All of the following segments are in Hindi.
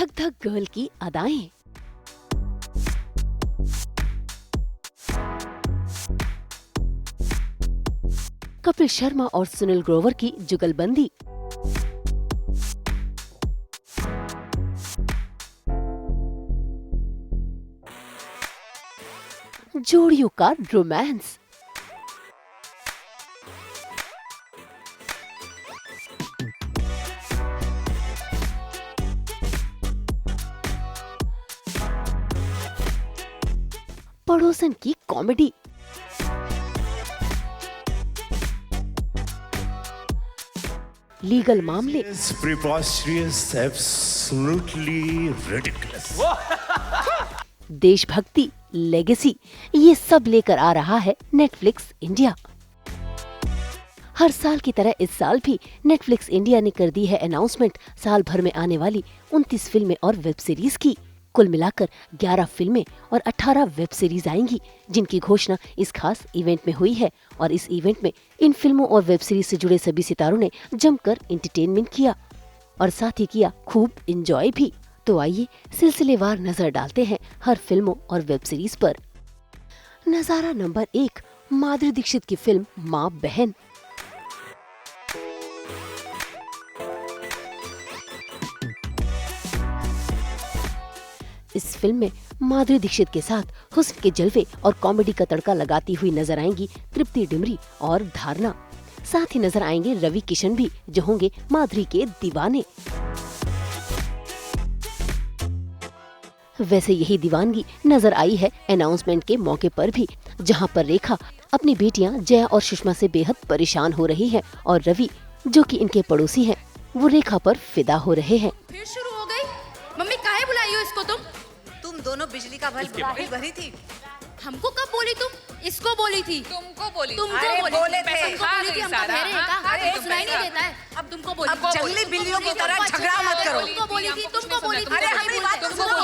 धक धक गर्ल की अदाएं। कपिल शर्मा और सुनील ग्रोवर की जुगलबंदी। जोड़ियों का रोमांस। पड़ोसन की कॉमेडी। लीगल मामले। Preposterous, absolutely ridiculous. देशभक्ति, लेगेसी, ये सब लेकर आ रहा है नेटफ्लिक्स इंडिया। हर साल की तरह इस साल भी नेटफ्लिक्स इंडिया ने कर दी है अनाउंसमेंट साल भर में आने वाली 29 फिल्में और वेब सीरीज की। कुल मिलाकर 11 फिल्में और 18 वेब सीरीज आएंगी, जिनकी घोषणा इस खास इवेंट में हुई है। और इस इवेंट में इन फिल्मों और वेब सीरीज से जुड़े सभी सितारों ने जमकर एंटरटेनमेंट किया और साथ ही किया खूब एंजॉय भी। तो आइए सिलसिलेवार नजर डालते हैं हर फिल्मों और वेब सीरीज पर। नजारा नंबर 1, माधुरी दीक्षित की फिल्म माँ बहन। इस फिल्म में माधुरी दीक्षित के साथ हुस्न के जलवे और कॉमेडी का तड़का लगाती हुई नजर आएंगी तृप्ति डिमरी और धारणा। साथ ही नजर आएंगे रवि किशन भी, जो होंगे माधुरी के दीवाने। वैसे यही दीवानगी नजर आई है अनाउंसमेंट के मौके पर भी, जहां पर रेखा अपनी बेटियां जया और सुषमा से बेहद परेशान हो रही है और रवि, जो कि इनके पड़ोसी हैं, वो रेखा पर फिदा हो रहे हैं। फिर शुरू हो गई। मम्मी काहे बुलाई हो इसको तुम दोनों बिजली का बल्ब भरी थी। हमको कब बोली तुम? इसको बोली थी। तुमको बोली। अरे बोले थे। तुमको बोली थी। हम तो कह रहे हैं का? अरे सुनाई नहीं देता है। अब तुमको बोली। अब जंगली बिल्लियों की तरह झगड़ा मत करो। तुमको बोली थी। तुमको बोली थी। अरे हमारी बात तो सुनो।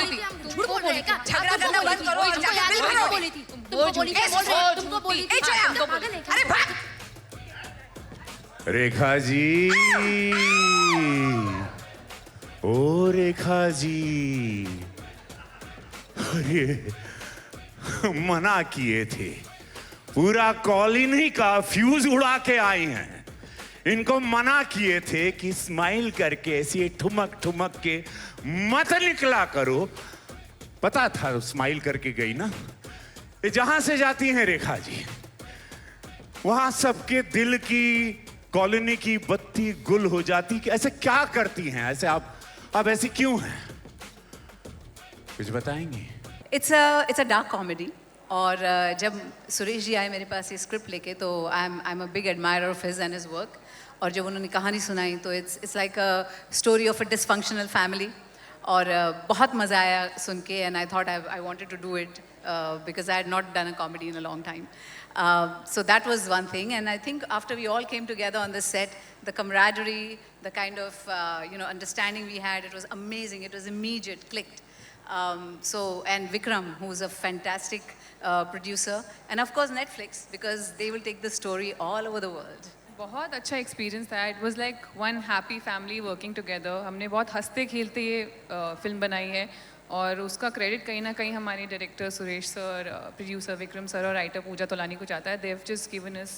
झूठ बोल रहे हैं का? झगड़ा करना बंद करो। तुमको बोली थी। तुमको बोली थी। तुमको बोली थी। अरे भाग। रेखा जी, ओ रेखा जी, अरे मना किए थे, पूरा कॉलोनी का फ्यूज उड़ा के आए हैं। इनको मना किए थे कि स्माइल करके ऐसे ठुमक ठुमक के मत निकला करो। पता था स्माइल करके गई ना। ये जहां से जाती हैं रेखा जी, वहां सबके दिल की, कॉलोनी की बत्ती गुल हो जाती। कि ऐसे क्या करती हैं? ऐसे आप ऐसी क्यों हैं? कुछ बताएंगी? It's a dark comedy. और जब सुरेश जी आए मेरे पास ये स्क्रिप्ट लेके, तो I am a big admirer of his and his work. और जब उन्होंने कहानी सुनाई तो it's like a story of a dysfunctional family. और बहुत मज़ा आया सुन के, and I thought I wanted to do it because I had not done a comedy in a long time. So that was one thing, and I think after we all came together on the set, the camaraderie, the kind of understanding we had, it was amazing. It was immediate, clicked. And Vikram, who's a fantastic producer, and of course Netflix, because they will take the story all over the world. बहुत अच्छा एक्सपीरियंस था। It was like one happy family working together. हमने बहुत हंसते खेलते ये फिल्म बनाई है, और उसका क्रेडिट कहीं ना कहीं हमारे director Suresh sir, producer Vikram sir और राइटर पूजा तोलानी को जाता है। They have just given us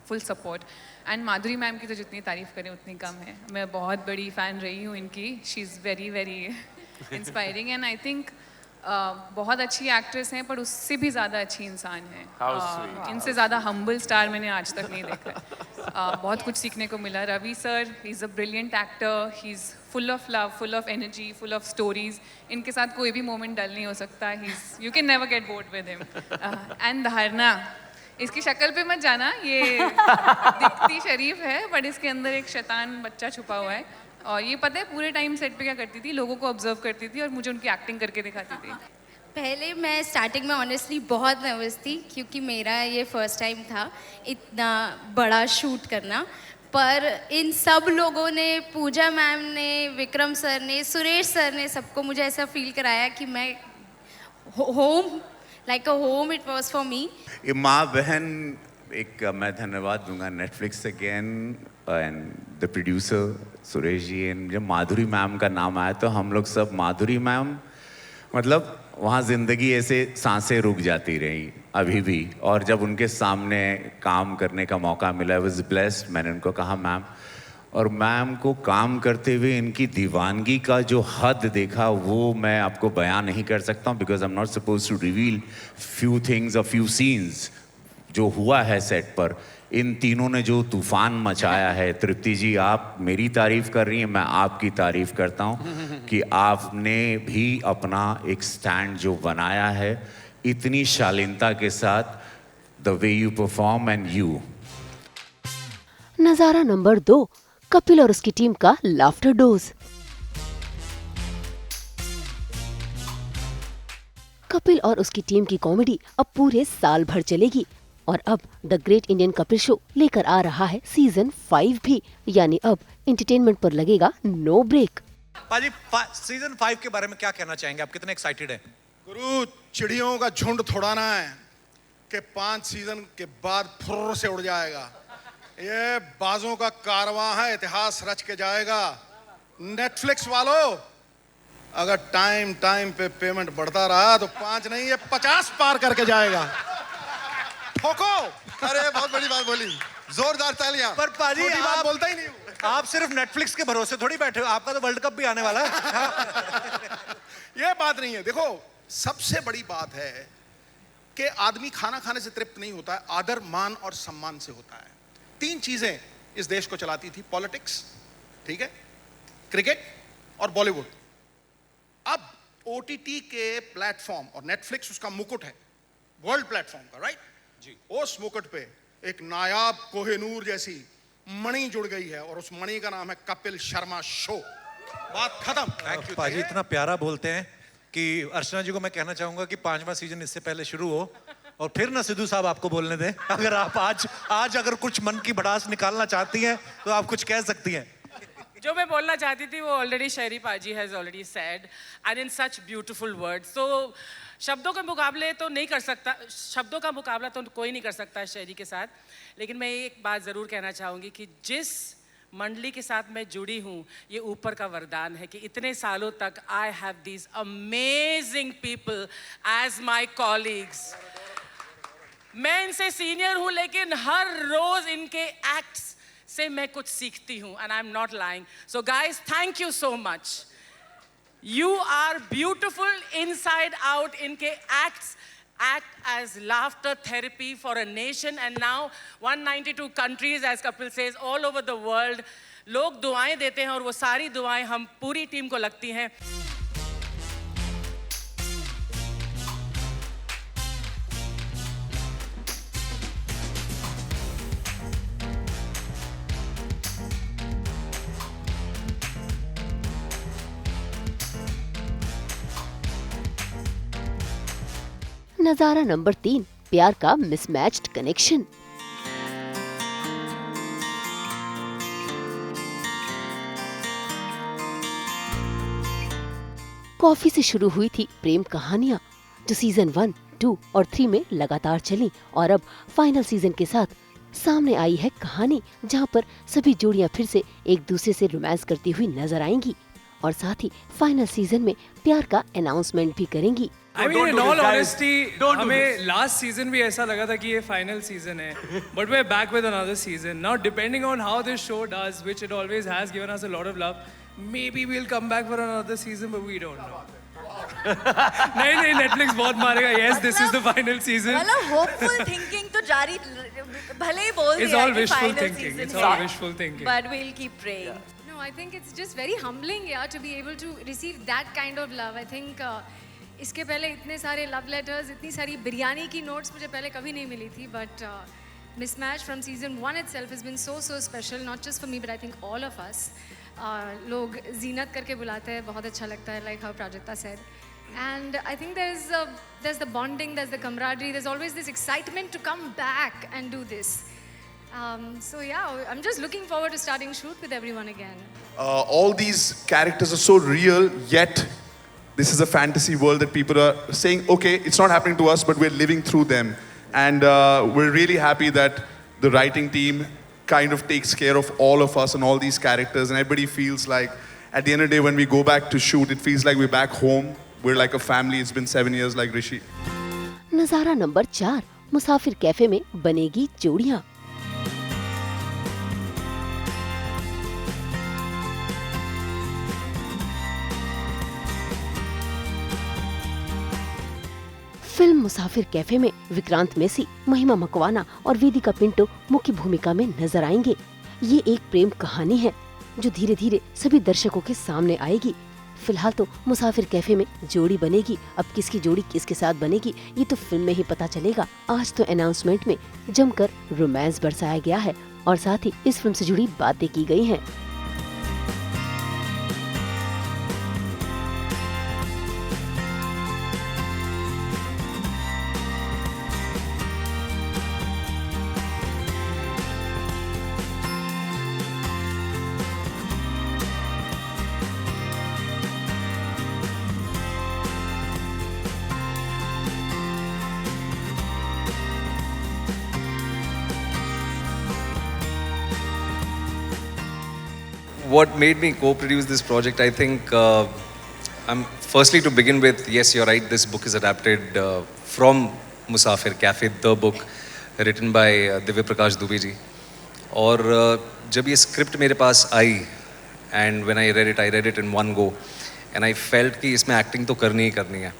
full support. And Madhuri ma'am की तो जितनी तारीफ़ करें उतनी कम है। मैं बहुत बड़ी फ़ैन रही हूँ इनकी। She is very very inspiring, and I think बहुत अच्छी एक्ट्रेस हैं, पर उससे भी ज़्यादा अच्छी इंसान है। इनसे ज़्यादा हम्बल स्टार मैंने आज तक नहीं देखा। बहुत कुछ सीखने को मिला। Ravi sir, he is a brilliant actor. He is full of love, full of energy, full of stories. इनके साथ कोई भी मोमेंट डल नहीं हो सकता। You can never get bored with him. And Dharana, इसकी शक्ल पे मत जाना, ये दिखती शरीफ है बट इसके अंदर एक शैतान बच्चा छुपा हुआ है। और ये पता है पूरे टाइम सेट पे क्या करती थी? लोगों को ऑब्जर्व करती थी और मुझे उनकी एक्टिंग करके दिखाती थी। पहले मैं स्टार्टिंग में ऑनेस्टली बहुत नर्वस थी, क्योंकि मेरा ये फर्स्ट टाइम था इतना बड़ा शूट करना। पर इन सब लोगों ने, पूजा मैम ने, विक्रम सर ने, सुरेश सर ने, सबको मुझे ऐसा फील कराया कि मैं home, like a home it was for me. ये माँ बहन, एक मैं धन्यवाद दूंगा Netflix again and the producer Suresh ji and जब माधुरी मैम का नाम आया तो हम लोग सब माधुरी मैम मतलब वहाँ ज़िंदगी ऐसे सांसें रुक जाती रही अभी भी। और जब उनके सामने काम करने का मौका मिला, आई वाज ब्लेस्ड। मैंने उनको कहा मैम, और मैम को काम करते हुए इनकी दीवानगी का जो हद देखा वो मैं आपको बयान नहीं कर सकता हूँ, because I am not suppose to reveal few things और फ्यू सीन्स जो हुआ है सेट पर। इन तीनों ने जो तूफान मचाया है, तृप्ति जी आप मेरी तारीफ कर रही हैं, मैं आपकी तारीफ करता हूँ कि आपने भी अपना एक स्टैंड जो बनाया है इतनी शालीनता के साथ, the way you perform and you. नजारा नंबर 2, कपिल और उसकी टीम का लाफ्टर डोज। कपिल और उसकी टीम की कॉमेडी अब पूरे साल भर चलेगी और अब the great Indian Kapil show लेकर आ रहा है सीजन 5 भी, यानी अब एंटरटेनमेंट पर लगेगा नो ब्रेक। पाजी सीजन 5 के बारे में क्या कहना चाहेंगे, आप कितने एक्साइटेड हैं? गुरु, चिड़ियों का झुंड थोड़ा ना है कि 5 सीजन के बाद फुर्र से उड़ जाएगा। ये बाजों का कारवां है, इतिहास रच के जाएगा। नेटफ्लिक्स वालों, अगर टाइम टाइम पे पेमेंट बढ़ता रहा तो 5 नहीं, ये 50 पार करके जाएगा। ठोको। अरे बहुत बड़ी बात बोली, जोरदार तालियां। पर पाजी छोटी बात बोलता ही नहीं हूं। आप सिर्फ नेटफ्लिक्स के भरोसे थोड़ी बैठे हो, आपका तो वर्ल्ड कप भी आने वाला है। ये बात नहीं है। देखो, सबसे बड़ी बात है कि आदमी खाना खाने से तृप्त नहीं होता है, आदर, मान और सम्मान से होता है। 3 चीजें इस देश को चलाती थी, पॉलिटिक्स, ठीक है, क्रिकेट और बॉलीवुड। अब ओटीटी के प्लेटफॉर्म और नेटफ्लिक्स उसका मुकुट है, वर्ल्ड प्लेटफॉर्म का, राइट जी। उस मुकुट पे एक नायाब कोहिनूर जैसी मणि जुड़ गई है और उस मणि का नाम है कपिल शर्मा शो। बात खत्म। थैंक यू पाजी, इतना प्यारा बोलते हैं कि अर्चना जी को मैं कहना चाहूंगा कि 5वां सीजन इससे पहले शुरू हो और फिर ना सिद्धू साहब आपको बोलने दें। अगर आप आज अगर कुछ मन की भड़ास निकालना चाहती हैं तो आप कुछ कह सकती हैं। जो मैं बोलना चाहती थी वो ऑलरेडी शहरी पाजी has already said and in such beautiful words. तो शब्दों के मुकाबले तो नहीं कर सकता, शब्दों का मुकाबला तो कोई नहीं कर सकता शहरी के साथ। लेकिन मैं एक बात ज़रूर कहना चाहूँगी कि जिस मंडली के साथ मैं जुड़ी हूँ, ये ऊपर का वरदान है कि इतने सालों तक I have these amazing people as my colleagues. मैं इनसे सीनियर हूँ लेकिन हर रोज़ इनके एक्ट्स से मैं कुछ सीखती हूँ and I am not lying. So guys, thank you so much. You are beautiful inside out. इनके acts act as laughter therapy for a nation and now 192 countries, as Kapil says, all over the world. लोग दुआएं देते हैं और वो सारी दुआएं हम पूरी टीम को लगती हैं। नजारा नंबर 3, प्यार का मिसमैच्ड कनेक्शन। कॉफी से शुरू हुई थी प्रेम कहानियां जो सीजन 1, 2 और 3 में लगातार चली और अब फाइनल सीजन के साथ सामने आई है कहानी जहां पर सभी जोड़ियां फिर से एक दूसरे से रोमांस करती हुई नजर आएंगी और साथ ही फाइनल सीजन में प्यार का अनाउंसमेंट भी करेंगी। I mean, in all honesty, हमें लास्ट सीजन भी ऐसा लगा था कि ये फाइनल सीजन है, but we're back with another season. Now, depending on how this show does, which it always has given us a lot of love, maybe we'll come back for another season, but we don't know. नहीं, Netflix बहुत मारेगा. Yes, this is the final season. मतलब hopeful thinking तो जारी भले ही बोल दिया It's all कि wishful final thinking. season It's all है, wishful thinking. but we'll keep praying. No, I think it's just very humbling, yeah, to be able to receive that kind of love. I think इसके पहले इतने सारे लव लेटर्स, इतनी सारी बिरयानी की नोट्स मुझे पहले कभी नहीं मिली थी, but mismatch from season 1 itself has been so special, not just for me but I think all of us. लोग जीनत करके बुलाते हैं, बहुत अच्छा लगता है, like how Prajakta said. And I think there's the bonding, there's the camaraderie, there's always this excitement to come back and do this. So yeah, I'm just looking forward to starting shoot with everyone again. All these characters are so real, yet this is a fantasy world that people are saying, okay, it's not happening to us, but we're living through them. And we're really happy that the writing team kind of takes care of all of us and all these characters, and everybody feels like at the end of the day when we go back to shoot, it feels like we're back home. We're like a family. It's been 7 years, like Rishi. नजारा नंबर 4, मुसाफिर कैफे में बनेगी जोड़ियां। फिल्म मुसाफिर कैफे में विक्रांत मेसी, महिमा मकवाना और वेदिका पिंटो मुख्य भूमिका में नजर आएंगे। ये एक प्रेम कहानी है जो धीरे धीरे सभी दर्शकों के सामने आएगी। फिलहाल तो मुसाफिर कैफे में जोड़ी बनेगी, अब किसकी जोड़ी किसके साथ बनेगी ये तो फिल्म में ही पता चलेगा। आज तो अनाउंसमेंट में जमकर रोमांस बरसाया गया है और साथ ही इस फिल्म से जुड़ी बातें की गई हैं। What made me co-produce this project, I think, I'm firstly to begin with, yes, you're right, this book is adapted from Musafir Cafe, the book, written by Divya Prakash Dubey ji. और जब ये स्क्रिप्ट मेरे पास आई, and when I read it in one go, and I felt कि इसमें एक्टिंग तो करनी ही करनी है.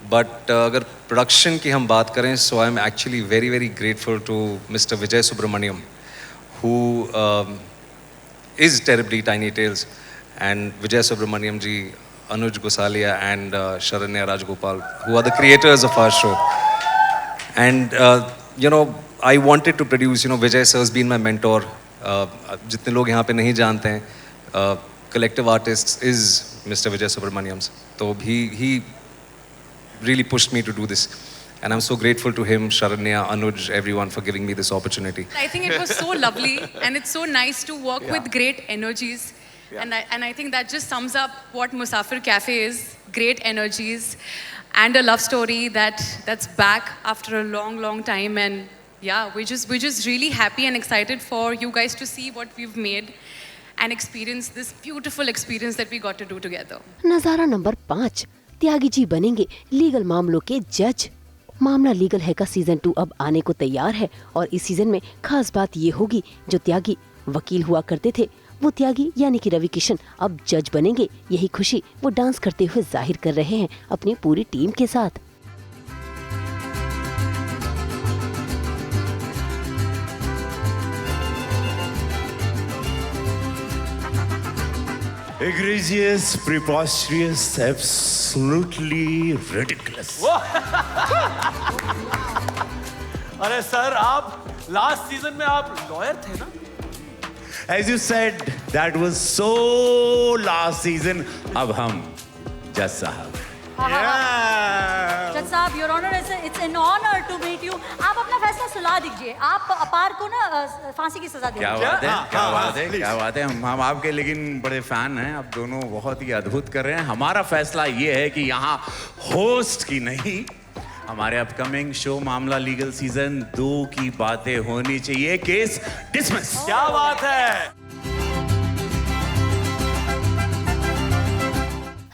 But अगर प्रोडक्शन की हम बात करें, so I'm actually very, very grateful to Mr. Vijay Subramaniam, who is terribly Tiny Tales, and Vijay Subramaniam ji, Anuj Gosalia and Sharanya Rajgopal, who are the creators of our show. And you know, I wanted to produce, you know, Vijay sir has been my mentor. जितने लोग यहाँ पे नहीं जानते हैं, collective artists is Mr. Vijay Subramaniam. So he really pushed me to do this. And I'm so grateful to him, Sharanya, Anuj, everyone for giving me this opportunity. I think it was so lovely and it's so nice to work with great energies. And I think that just sums up what Musafir Cafe is. Great energies and a love story that's back after a long, long time. And yeah, we're just really happy and excited for you guys to see what we've made and experience this beautiful experience that we got to do together. नजारा नंबर 5, त्यागी जी बनेंगे लीगल मामलों के जज। मामला लीगल है का सीजन 2 अब आने को तैयार है और इस सीजन में खास बात ये होगी, जो त्यागी वकील हुआ करते थे वो त्यागी यानी कि रवि किशन अब जज बनेंगे। यही खुशी वो डांस करते हुए जाहिर कर रहे हैं अपनी पूरी टीम के साथ। Egregious, preposterous, absolutely ridiculous. अरे सर, आप लास्ट सीजन में आप लॉयर थे ना? As you said, that was so last season. अब हम जज साहब। जज साहब, your honour, it's an honour to meet you. आप अपना फैसला सुला दीजिए। आप अपार को ना फांसी की सजा दे दीजिए। क्या बात है, हम आपके लेकिन बड़े फैन हैं। आप दोनों बहुत ही अद्भुत कर रहे हैं। हमारा फैसला ये है कि यहाँ होस्ट की नहीं, हमारे अपकमिंग शो मामला लीगल सीजन 2 की बातें होनी चाहिए। Case dismiss. क्या बात है।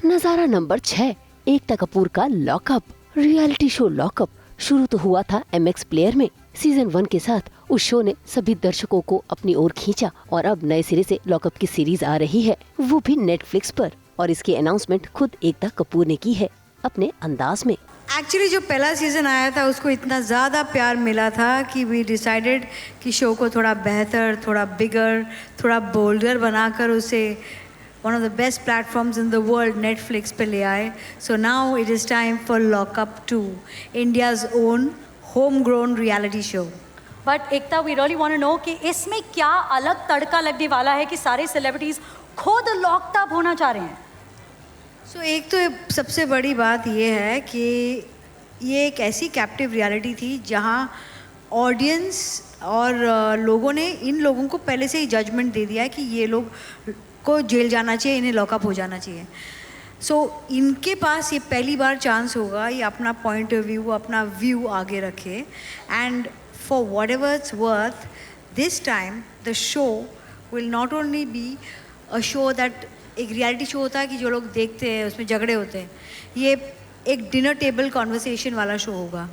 नजारा नंबर 6, एकता कपूर का लॉकअप। रियलिटी शो लॉकअप शुरू तो हुआ था MX प्लेयर में। सीजन 1 के साथ उस शो ने सभी दर्शकों को अपनी ओर खींचा और अब नए सिरे से लॉकअप की सीरीज आ रही है, वो भी नेटफ्लिक्स पर। और इसकी अनाउंसमेंट खुद एकता कपूर ने की है अपने अंदाज में। एक्चुअली जो पहला सीज़न आया था उसको इतना ज़्यादा प्यार मिला था कि वी डिसाइडेड कि शो को थोड़ा बेहतर, थोड़ा बिगर, थोड़ा बोल्डर बनाकर उसे one of the best platforms in the world, Netflix पे ले आए. So now it is time for Lockup 2, India's own homegrown reality show. But Ekta, we really want to know कि इसमें क्या अलग तड़का लगने वाला है कि सारे सेलिब्रिटीज खुद लॉकअप होना चाह रहे हैं? So एक तो सबसे बड़ी बात ये है कि ये एक ऐसी कैप्टिव रियलिटी थी जहाँ ऑडियंस और लोगों ने इन लोगों को पहले से ही जजमेंट दे दिया है कि ये लोग को जेल जाना चाहिए, इन्हें लॉकअप हो जाना चाहिए. सो इनके पास ये पहली बार चांस होगा ये अपना पॉइंट ऑफ व्यू, अपना व्यू आगे रखे. And for what ever its worth, this time the show will not only be a show that एक रियलिटी शो होता है कि जो लोग देखते हैं उसमें झगड़े होते हैं, ये एक डिनर टेबल कॉन्वर्सेशन वाला शो होगा.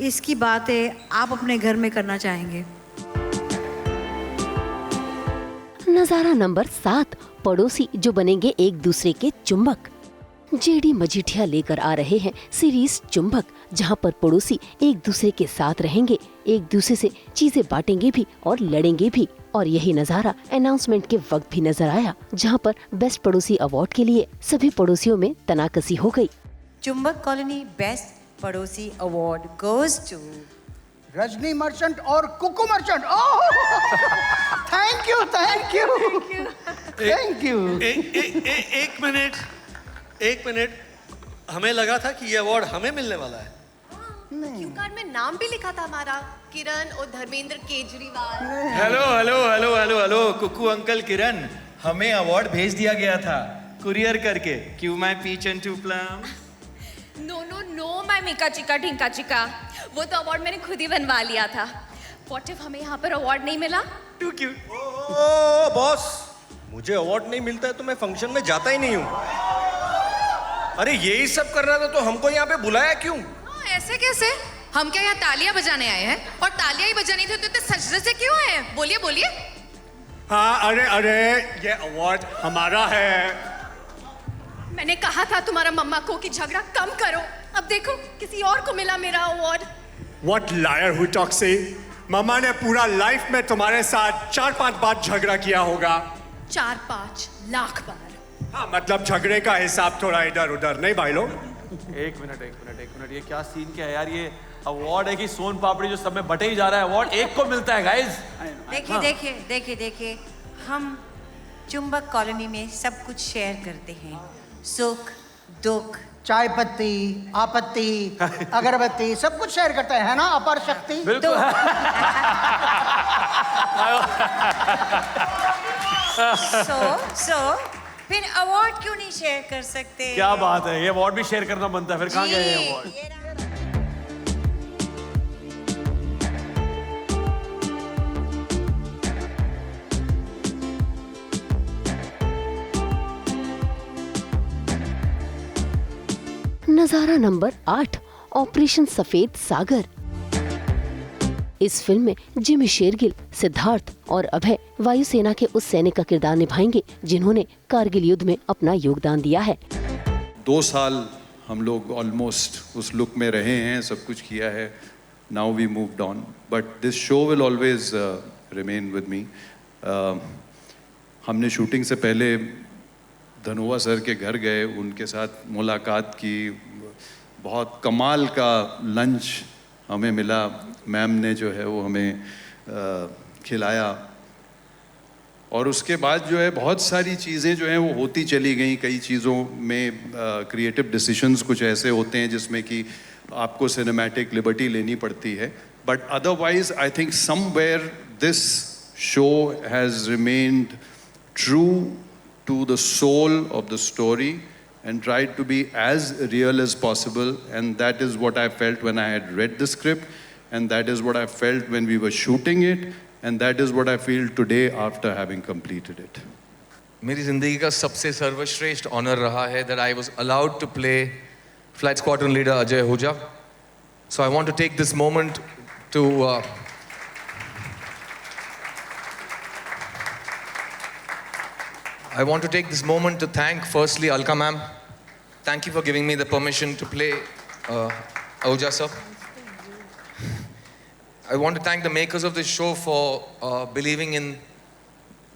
इसकी बातें आप अपने घर में करना चाहेंगे. नजारा नंबर 7, पड़ोसी जो बनेंगे एक दूसरे के चुंबक. जेडी मजीठिया लेकर आ रहे हैं सीरीज चुंबक, जहां पर पड़ोसी एक दूसरे के साथ रहेंगे, एक दूसरे से चीजें बांटेंगे भी और लड़ेंगे भी. और यही नजारा अनाउंसमेंट के वक्त भी नजर आया, जहां पर बेस्ट पड़ोसी अवार्ड के लिए सभी पड़ोसियों में तनाकसी हो गई. चुंबक कॉलोनी बेस्ट पड़ोसी award goes to Rajni Merchant और Kuku Merchant. Thank you thank you thank you. एक मिनट, हमें लगा था कि ये अवार्ड हमें मिलने वाला है. क्यू कार्ड में नाम भी लिखा था हमारा, किरण और Dharmendra Kejriwal. Hello hello hello hello hello Kuku uncle Kiran, हमें अवार्ड भेज दिया गया था कुरियर करके. क्यों my peach and two plum. No no no my मिका चिका ढिंका चिका, वो तो अवार्ड मैंने खुद ही बनवा लिया था. व्हाट इफ हमें यहाँ पर अवार्ड नहीं मिला? टू क्यों? ओ बॉस, मुझे अवार्ड नहीं मिलता है तो मैं फंक्शन में जाता ही नहीं हूँ. अरे यही सब कर रहा था तो हमको यहाँ पे बुलाया क्यों? ऐसे कैसे? हम क्या यहाँ तालियां बजाने आए हैं? और तालियां ही बजानी थी तो इतने सजदे से क्यों आए हैं? बोलिए बोलिए. हाँ, अरे ये अवार्ड हमारा है. मैंने कहा था तुम्हारा मम्मा को कि झगड़ा कम करो. अब देखो किसी और को मिला मेरा award. What liar who talks से? मम्मा ने पूरा लाइफ में तुम्हारे साथ 4-5 बार झगड़ा किया होगा. 4-5 लाख बार. हाँ, मतलब झगड़े का हिसाब थोड़ा इधर उधर नहीं भाई लोग. एक मिनट, ये क्या सीन क्या है यार? ये अवार्ड है कि सोन पापड़ी जो सब में बटे ही जा रहा है. अवार्ड एक को मिलता है गाइस. देखिए, हम चुंबक कॉलोनी में सब कुछ शेयर करते हैं. सुख दुख, चाय पत्ती, आपत्ति, अगरबत्ती, सब कुछ शेयर करता है ना अपर शक्ति. बिल्कुल. सो फिर अवार्ड क्यों नहीं शेयर कर सकते? क्या बात है, ये अवार्ड भी शेयर करना बनता है. फिर कहाँ गया ये अवार्ड? नजारा नंबर 8, ऑपरेशन सफेद सागर. इस फिल्म में जिमी शेरगिल, सिद्धार्थ और अभय वायुसेना के उस सैनिक का किरदार निभाएंगे जिन्होंने कारगिल युद्ध में अपना योगदान दिया है. 2 साल हम लोग ऑलमोस्ट उस लुक में रहे हैं, सब कुछ किया है. Now we moved on, but this show will always remain with me. हमने शूटिंग से पहले धनोवा सर के घर गए, उनके साथ मुलाकात की. बहुत कमाल का लंच हमें मिला. मैम ने जो है वो हमें खिलाया. और उसके बाद जो है बहुत सारी चीज़ें जो हैं वो होती चली गई. कई चीज़ों में क्रिएटिव डिसीजंस कुछ ऐसे होते हैं जिसमें कि आपको सिनेमैटिक लिबर्टी लेनी पड़ती है. But otherwise I think somewhere this show has remained true to the soul of the story and tried to be as real as possible, and that is what I felt when I had read the script, and that is what I felt when we were shooting it, and that is what I feel today after having completed it. मेरी ज़िंदगी का सबसे सर्वश्रेष्ठ ऑनर रहा है that I was allowed to play Flight Squadron Leader Ajay Ahuja. So I want to take this moment to thank firstly Alka ma'am. Thank you for giving me the permission to play Ahuja sir. I want to thank the makers of this show for believing in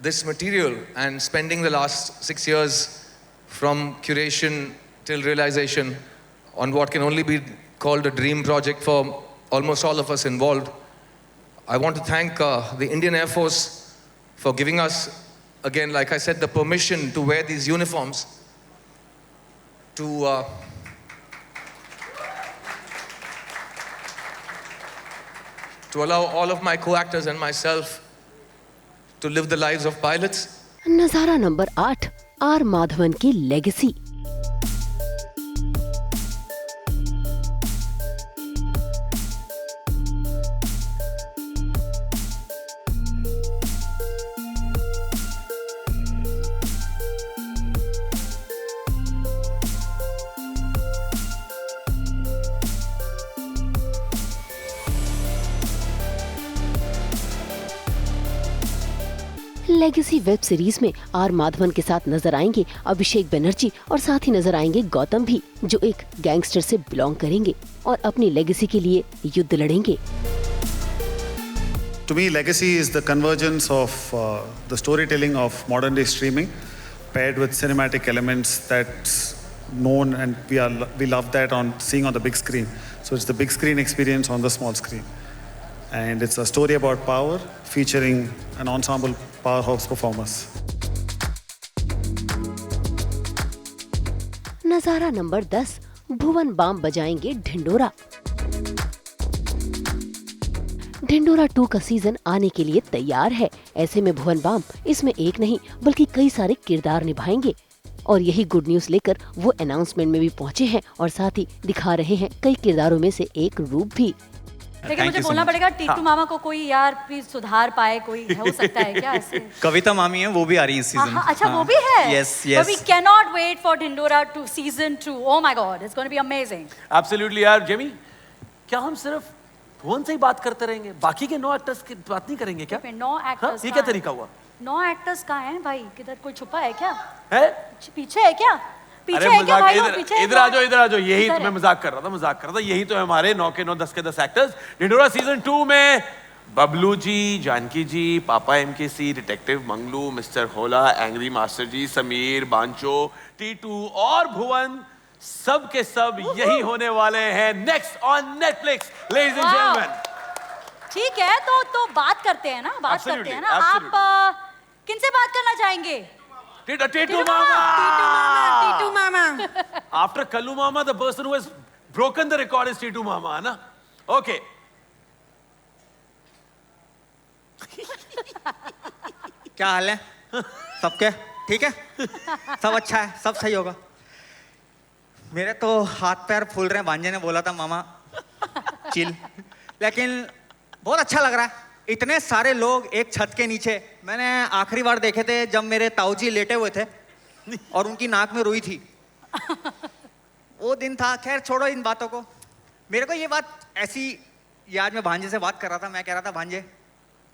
this material and spending the last 6 years from curation till realization on what can only be called a dream project for almost all of us involved. I want to thank the Indian Air Force for giving us, again, like I said, the permission to wear these uniforms, to allow all of my co-actors and myself to live the lives of pilots. नजारा नंबर 8, आर माधवन की लेगेसी. लेगेसी वेब सीरीज में आर माधवन के साथ नजर आएंगे अभिषेक बनर्जी और साथ ही नजर आएंगे गौतम भी, जो एक गैंगस्टर से बिलोंग करेंगे और अपनी लेगेसी के लिए युद्ध लड़ेंगे। To me, legacy is the convergence of the storytelling of modern day streaming, paired with cinematic elements that's known, and we love that on seeing on the big screen. So it's the big screen experience on the small screen, and it's a story about power featuring an ensemble powerhouse performers. नजारा नंबर 10, भुवन बाम बजाएंगे ढिंडोरा। ढिंडोरा 2 का सीजन आने के लिए तैयार है। ऐसे में भुवन बाम इसमें एक नहीं बल्कि कई सारे किरदार निभाएंगे और यही गुड न्यूज लेकर वो अनाउंसमेंट में भी पहुंचे हैं और साथ ही दिखा रहे हैं कई किरदारों में से एक रूप भी। लेकिन मुझे बोलना पड़ेगा, टीटू मामा को कोई यार प्लीज सुधार पाए, कोई हो सकता है क्या ऐसे? कविता मामी है, वो भी आ रही है इस सीजन। अच्छा वो भी है? Yes, yes. But we cannot wait for Dhindora 2 season 2. Oh my God, it's going to be amazing. Absolutely यार, जेमी, क्या हम सिर्फ भुवन से ही बात करते रहेंगे, बाकी के 9 एक्टर्स की बात नहीं करेंगे क्या? 9 एक्टर्स। ये क्या तरीका हुआ? 9 एक्टर्स कहाँ हैं भाई? किधर कोई छुपा है क्या? है? पीछे है क्या? पीछे है क्या भाई? पीछे इधर आ जाओ, इधर आ जाओ। यही तो मैं मजाक कर रहा था, यही तो है हमारे 9 के 9 10 के 10 एक्टर्स। ढिंडोरा सीजन 2 में बबलू जी, जानकी जी, पापा MKC, डिटेक्टिव मंगलू, मिस्टर होला, एंग्री मास्टर जी, समीर, बांचो, टीटू और भुवन, सब के सब यही होने वाले हैं next on Netflix, ladies and gentleman. ठीक है, तो बात करते हैं ना, बात करते हैं ना। आप किनसे बात करना चाहेंगे? टीटू मामा। टीटू मामा। After Kallu Mama, the person who has broken the record is Titu मामा, है ना? Okay. क्या हाल है सबके? ठीक है, सब अच्छा है, सब सही होगा। मेरे तो हाथ पैर फूल रहे हैं। भांजे ने बोला था मामा चिल, लेकिन बहुत अच्छा लग रहा है। इतने सारे लोग एक छत के नीचे। मैंने आखिरी बार देखे थे जब मेरे ताऊजी लेटे हुए थे और उनकी नाक में रुई थी, वो दिन था। खैर छोड़ो इन बातों को। मेरे को ये बात ऐसी, ये आज मैं भांजे से बात कर रहा था, मैं कह रहा था भांजे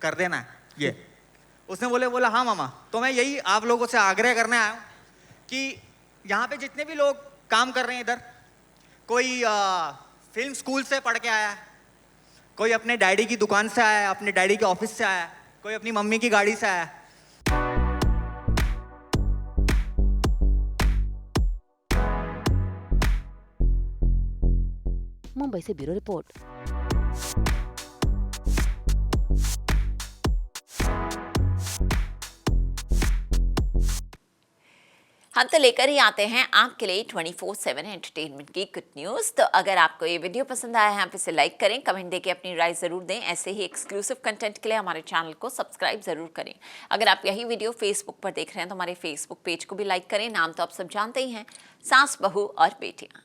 कर देना ये। उसने बोला हाँ मामा। तो मैं यही आप लोगों से आग्रह करने आया हूँ कि यहाँ पे जितने भी लोग काम कर रहे हैं इधर, कोई फिल्म स्कूल से पढ़ के आया है, कोई अपने डैडी की दुकान से आया है, अपने डैडी के ऑफिस से आया है, कोई अपनी मम्मी की गाड़ी से आया है। मुंबई से ब्यूरो रिपोर्ट। हम तो लेकर ही आते हैं आपके लिए 24/7 एंटरटेनमेंट की गुड न्यूज़। तो अगर आपको ये वीडियो पसंद आया है, आप इसे लाइक करें, कमेंट देके अपनी राय ज़रूर दें। ऐसे ही एक्सक्लूसिव कंटेंट के लिए हमारे चैनल को सब्सक्राइब ज़रूर करें। अगर आप यही वीडियो फेसबुक पर देख रहे हैं तो हमारे फेसबुक पेज को भी लाइक करें। नाम तो आप सब जानते ही हैं, सास बहू और बेटियाँ।